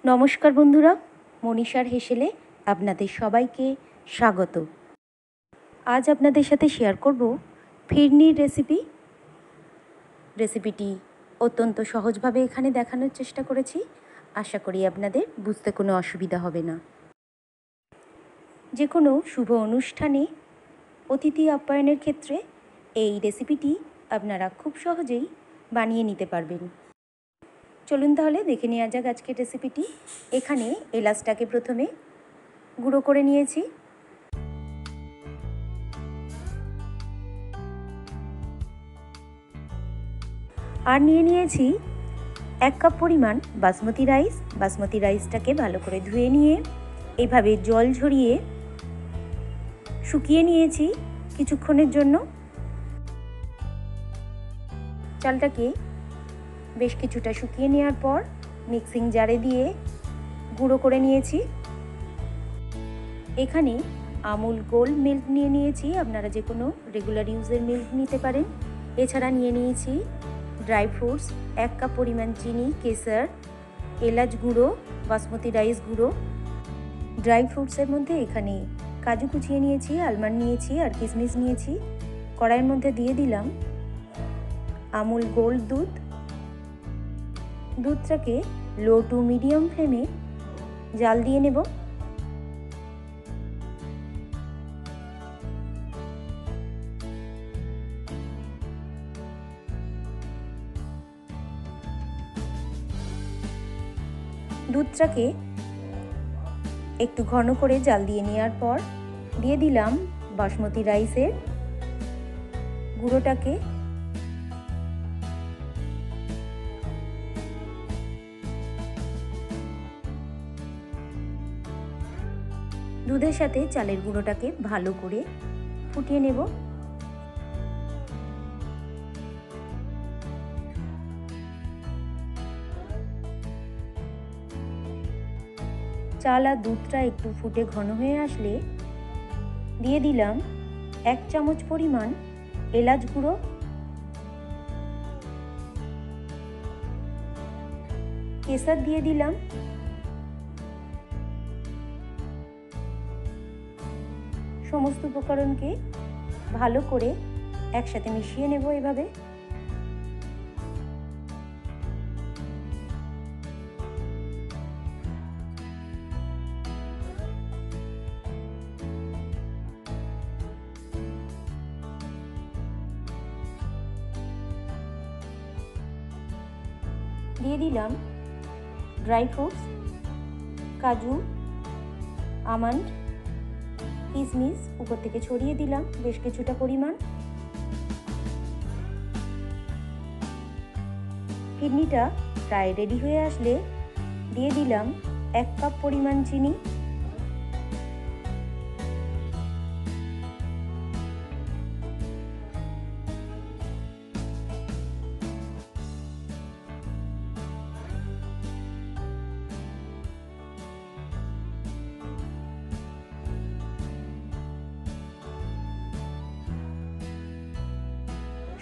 নমস্কার বন্ধুরা, মনীষার হেসেলে আপনাদের সবাইকে স্বাগত। আজ আপনাদের সাথে শেয়ার করব ফিরনির রেসিপিটি অত্যন্ত সহজভাবে এখানে দেখানোর চেষ্টা করেছি। আশা করি আপনাদের বুঝতে কোনো অসুবিধা হবে না। যে কোনো শুভ অনুষ্ঠানে অতিথি আপ্যায়নের ক্ষেত্রে এই রেসিপিটি আপনারা খুব সহজেই বানিয়ে নিতে পারবেন। চলুন তাহলে দেখে নেওয়া যাক আজকের রেসিপিটি। এখানে এলাচটাকে প্রথমে গুঁড়ো করে নিয়েছি। আর নিয়ে নিয়েছি 1 কাপ পরিমাণ বাসমতি রাইস। বাসমতি রাইসটাকে ভালো করে ধুয়ে নিয়ে এইভাবে জল ঝরিয়ে শুকিয়ে নিয়েছি কিছুক্ষণের জন্য। চালটাকে বেশ কিছুটা শুকিয়ে নেওয়ার পর মিক্সিং জারে দিয়ে গুঁড়ো করে নিয়েছি। এখানে আমুল গোল্ড মিল্ক নিয়ে নিয়েছি, আপনারা যে কোনো রেগুলার ইউজের মিল্ক নিতে পারেন। এছাড়া নিয়ে নিয়েছি ড্রাই ফ্রুটস, 1 কাপ পরিমাণ চিনি, কেশর, এলাচ গুঁড়ো, বাসমতি রাইস গুঁড়ো। ড্রাই ফ্রুটসের মধ্যে এখানে কাজু কুচিয়ে নিয়েছি, আলমন্ড নিয়েছি আর কিশমিশ নিয়েছি। কড়াইয়ের মধ্যে দিয়ে দিলাম আমুল গোল্ড দুধ। দুধটাকে লো টু মিডিয়াম ফ্লেমে জাল দিয়ে নেব। দুধটাকে একটু ঘন করে জাল দিয়ে নেওয়ার পর দিয়ে দিলাম বাসমতি রাইসের গুঁড়োটাকে। দুধের সাথে চালের গুঁড়োটাকে ভালো করে ফুটিয়ে নেব। চাল আর দুধটা একটু ফুটে ঘন হয়ে আসলে দিয়ে দিলাম 1 চামচ পরিমাণ এলাচ গুঁড়ো, কেশর দিয়ে দিলাম, সমস্ত উপকরণকে ভালো করে একসাথে মিশিয়ে নেব এভাবে। দিয়ে দিলাম ড্রাই ফ্রুটস, কাজু, আমন্ড, কিশমিশ উপর থেকে ছড়িয়ে দিলাম বেশ কিছুটা পরিমাণ। ফিরনিটা প্রায় রেডি হয়ে আসলে দিয়ে দিলাম 1 কাপ পরিমাণ চিনি।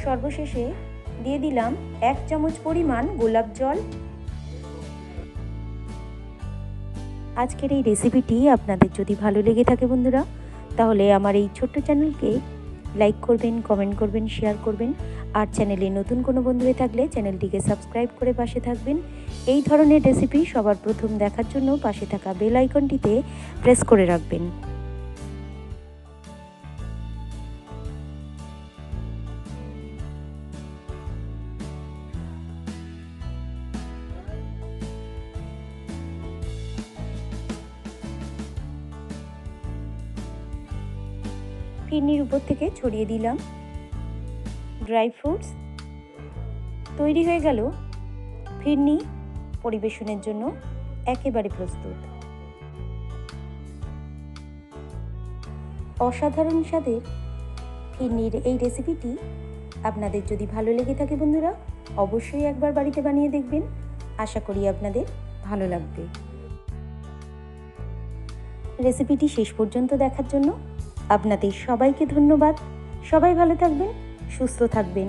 সর্বশেষে দিয়ে দিলাম 1 চামচ পরিমাণ গোলাপ জল। আজকের এই রেসিপিটি আপনাদের যদি ভালো লেগে থাকে বন্ধুরা, তাহলে আমার এই ছোট্ট চ্যানেলকে লাইক করবেন, কমেন্ট করবেন, শেয়ার করবেন। আর চ্যানেলে নতুন কোনো বন্ধু হয়ে থাকলে চ্যানেলটিকে সাবস্ক্রাইব করে পাশে থাকবেন। এই ধরনের রেসিপি সবার প্রথম দেখার জন্য পাশে থাকা বেল আইকনটিতে প্রেস করে রাখবেন। ফিরনির উপর থেকে ছড়িয়ে দিলাম ড্রাই ফ্রুটস। তৈরি হয়ে গেল ফিরনি পরিবেশনের জন্য একেবারে প্রস্তুত। অসাধারণ স্বাদের ফিরনির এই রেসিপিটি আপনাদের যদি ভালো লেগে থাকে বন্ধুরা, অবশ্যই একবার বাড়িতে বানিয়ে দেখবেন। আশা করি আপনাদের ভালো লাগবে। রেসিপিটি শেষ পর্যন্ত দেখার জন্য আপনাদের সবাইকে ধন্যবাদ। সবাই ভালো থাকবেন, সুস্থ থাকবেন।